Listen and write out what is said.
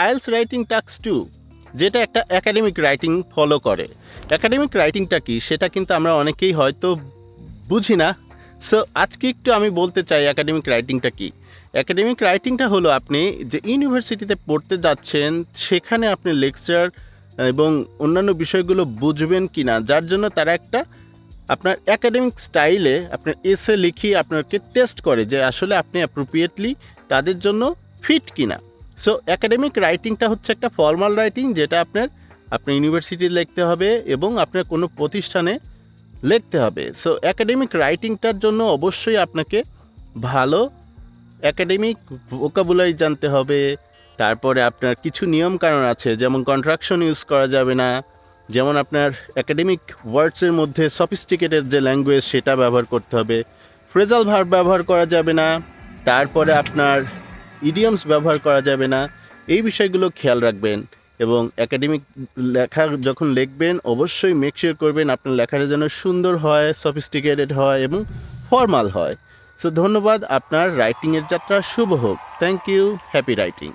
IELTS writing task 2 যেটা একটা academic writing follow করে। একাডেমিক রাইটিংটা কি সেটা কিন্তু আমরা অনেকেই হয়তো বুঝি না। সো আজকে একটু আমি বলতে চাই একাডেমিক রাইটিংটা কি। একাডেমিক রাইটিংটা হলো আপনি যে ইউনিভার্সিটিতে পড়তে যাচ্ছেন সেখানে আপনি লেকচার এবং অন্যান্য বিষয়গুলো বুঝবেন কি না, যার জন্য তারা একটা আপনার একাডেমিক স্টাইলে আপনার এসে লিখিয়ে আপনাকে টেস্ট করে যে আসলে আপনি অ্যাপ্রোপ্রিয়েটলি তাদের জন্য ফিট কিনা। সো একাডেমিক রাইটিংটা হচ্ছে একটা ফর্মাল রাইটিং, যেটা আপনার ইউনিভার্সিটি লিখতে হবে এবং আপনার কোনো প্রতিষ্ঠানে লিখতে হবে। সো একাডেমিক রাইটিংটার জন্য অবশ্যই আপনাকে ভালো একাডেমিক ভোকাবুলারি জানতে হবে। তারপরে আপনার কিছু নিয়মকানুন আছে, যেমন কন্ট্রাকশন ইউজ করা যাবে না, যেমন আপনার একাডেমিক ওয়ার্ডসের মধ্যে সফিস্টিকেটেড যে ল্যাঙ্গুয়েজ সেটা ব্যবহার করতে হবে, ফ্রেজাল ভার্ব ব্যবহার করা যাবে না, তারপরে আপনার ইডিয়মস ব্যবহার করা যাবে না। এই বিষয়গুলো খেয়াল রাখবেন এবং একাডেমিক লেখা যখন লিখবেন অবশ্যই মেক শিওর করবেন আপনার লেখাটা যেন সুন্দর হয়, সফিস্টিকেটেড হয় এবং ফর্মাল হয়। সো ধন্যবাদ, আপনার রাইটিংয়ের যাত্রা শুভ হোক। Thank you, happy writing.